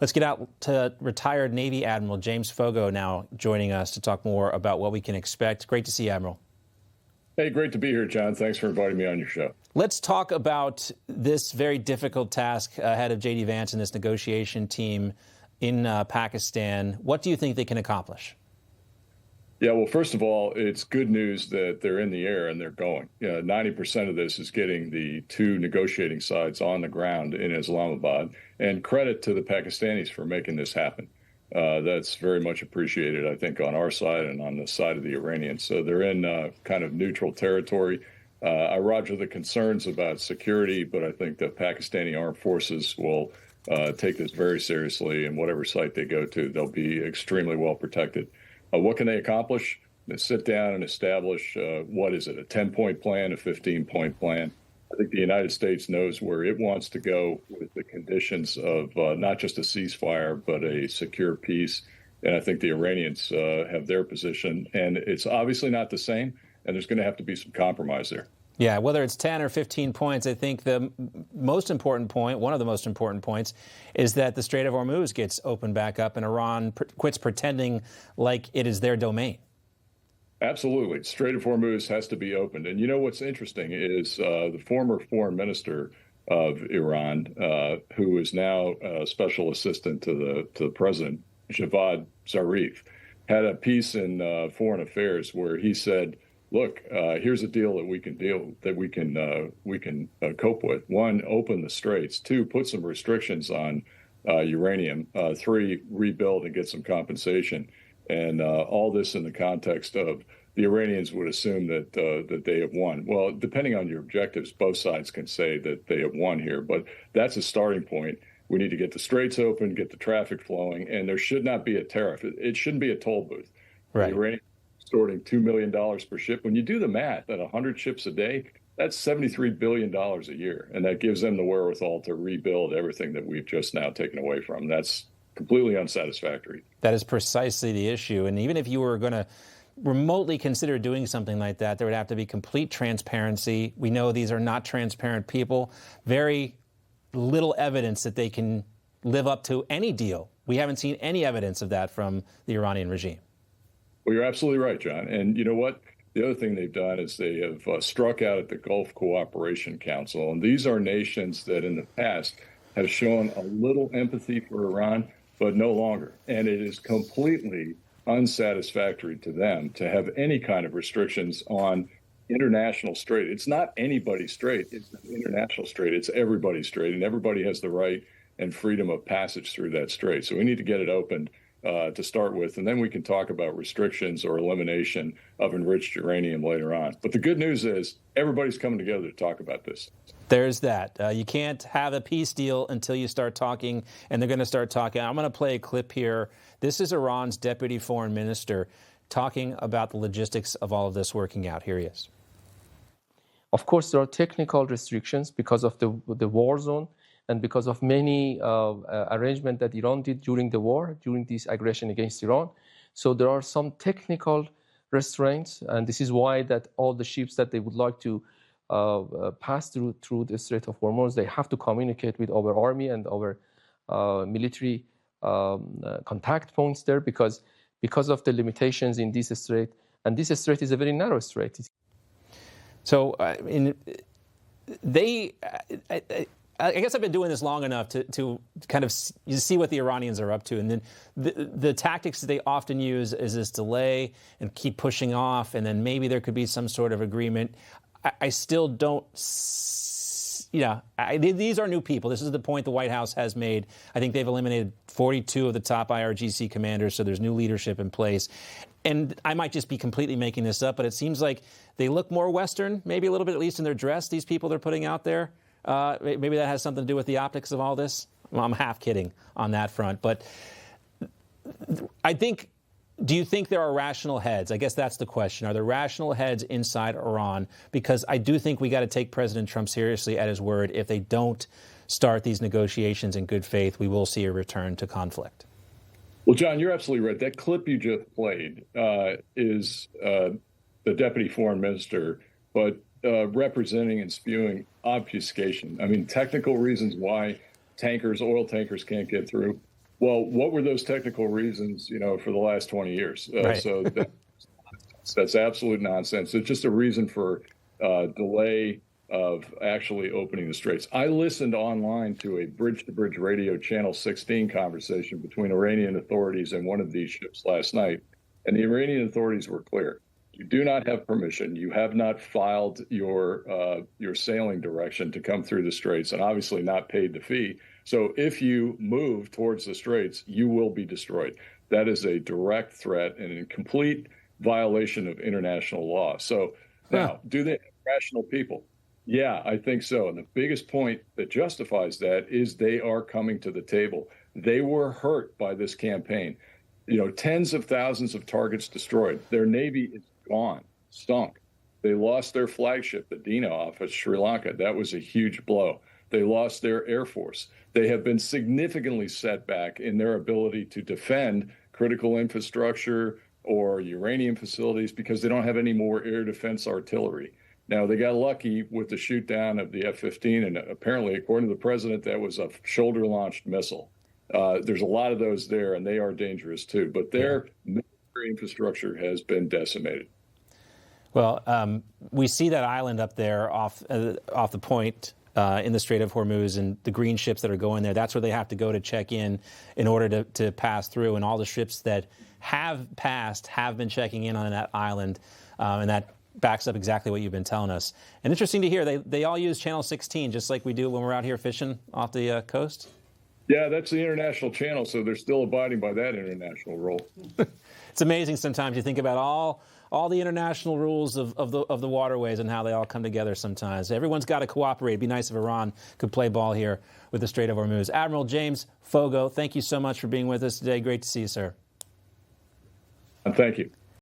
Let's get out to retired Navy Admiral James Foggo now joining us to talk more about what we can expect. Great to see you, Admiral. Hey, great to be here, John. Thanks for inviting me on your show. Let's talk about this very difficult task ahead of JD Vance and this negotiation team in Pakistan. What do you think they can accomplish? Yeah, well, first of all, it's good news that they're in the air and they're going. 90% of this is getting the two negotiating sides on the ground in Islamabad, and credit to the Pakistanis for making this happen. That's very much appreciated, I think, on our side and on the side of the Iranians. So they're in kind of neutral territory. I roger the concerns about security, but I think the Pakistani armed forces will take this very seriously, and whatever site they go to, they'll be extremely well protected. What can they accomplish? They sit down and establish, what is it, a 10-point plan, a 15-point plan? I think the United States knows where it wants to go with the conditions of not just a ceasefire, but a secure peace. And I think the Iranians have their position. And it's obviously not the same, and there's going to have to be some compromise there. Yeah, whether it's 10 or 15 points, I think the most important point, one of the most important points, is that the Strait of Hormuz gets opened back up and Iran quits pretending like it is their domain. Absolutely. Strait of Hormuz has to be opened. And you know what's interesting is the former foreign minister of Iran, who is now a special assistant to the president, Javad Zarif, had a piece in Foreign Affairs where he said, look, here's a deal that we can cope with. One, open the straits. Two, put some restrictions on uranium. Three, rebuild and get some compensation. And all this in the context of the Iranians would assume that they have won. Well, depending on your objectives, both sides can say that they have won here. But that's a starting point. We need to get the straits open, get the traffic flowing, and there should not be a tariff. It shouldn't be a toll booth. Right. The Iranians extorting $2 million per ship. When you do the math at 100 ships a day, that's $73 billion a year. And that gives them the wherewithal to rebuild everything that we've just now taken away from them. That's completely unsatisfactory. That is precisely the issue. And even if you were going to remotely consider doing something like that, there would have to be complete transparency. We know these are not transparent people. Very little evidence that they can live up to any deal. We haven't seen any evidence of that from the Iranian regime. Well, you're absolutely right, John. And you know what? The other thing they've done is they have struck out at the Gulf Cooperation Council. And these are nations that in the past have shown a little empathy for Iran, but no longer. And it is completely unsatisfactory to them to have any kind of restrictions on international strait. It's not anybody's strait. It's an international strait. It's everybody's strait. And everybody has the right and freedom of passage through that strait. So we need to get it opened to start with, and then we can talk about restrictions or elimination of enriched uranium later on. But the good news is everybody's coming together to talk about this. There's that. You can't have a peace deal until you start talking, and they're going to start talking. I'm going to play a clip here. This is Iran's deputy foreign minister talking about the logistics of all of this working out. Here he is. Of course, there are technical restrictions because of the war zone, and because of many arrangements that Iran did during the war, during this aggression against Iran. So there are some technical restraints, and this is why that all the ships that they would like to pass through the Strait of Hormuz, they have to communicate with our army and our military contact points there because of the limitations in this strait. And this strait is a very narrow strait. So, I guess I've been doing this long enough to kind of see what the Iranians are up to. And then the tactics that they often use is this delay and keep pushing off, and then maybe there could be some sort of agreement. I still don't, these are new people. This is the point the White House has made. I think they've eliminated 42 of the top IRGC commanders, so there's new leadership in place. And I might just be completely making this up, but it seems like they look more Western, maybe a little bit, at least in their dress, these people they're putting out there. Maybe that has something to do with the optics of all this. Well, I'm half kidding on that front. But I think, do you think there are rational heads? I guess that's the question. Are there rational heads inside Iran? Because I do think we got to take President Trump seriously at his word. If they don't start these negotiations in good faith, we will see a return to conflict. Well, John, you're absolutely right. That clip you just played is the deputy foreign minister, but representing and spewing obfuscation. I mean, technical reasons why oil tankers can't get through. Well, what were those technical reasons, for the last 20 years? Right. So that's absolute nonsense. It's just a reason for delay of actually opening the straits. I listened online to a bridge-to-bridge radio Channel 16 conversation between Iranian authorities and one of these ships last night, and the Iranian authorities were clear. You do not have permission. You have not filed your sailing direction to come through the straits, and obviously not paid the fee. So if you move towards the straits, you will be destroyed. That is a direct threat and a complete violation of international law. So now, do they have rational people? Yeah, I think so. And the biggest point that justifies that is they are coming to the table. They were hurt by this campaign. Tens of thousands of targets destroyed. Their navy is gone, sunk. They lost their flagship, the Dina, off of Sri Lanka. That was a huge blow. They lost their air force. They have been significantly set back in their ability to defend critical infrastructure or uranium facilities because they don't have any more air defense artillery. Now, they got lucky with the shoot down of the F-15, and apparently, according to the president, that was a shoulder-launched missile. There's a lot of those there, and they are dangerous too. But their military infrastructure has been decimated. Well, we see that island up there off the point in the Strait of Hormuz, and the green ships that are going there. That's where they have to go to check in order to pass through. And all the ships that have passed have been checking in on that island, and that backs up exactly what you've been telling us. And interesting to hear, they all use Channel 16, just like we do when we're out here fishing off the coast. Yeah, that's the international channel, so they're still abiding by that international rule. It's amazing sometimes you think about all the international rules of the waterways and how they all come together sometimes. Everyone's got to cooperate. It'd be nice if Iran could play ball here with the Strait of Hormuz. Admiral James Foggo, thank you so much for being with us today. Great to see you, sir. Thank you.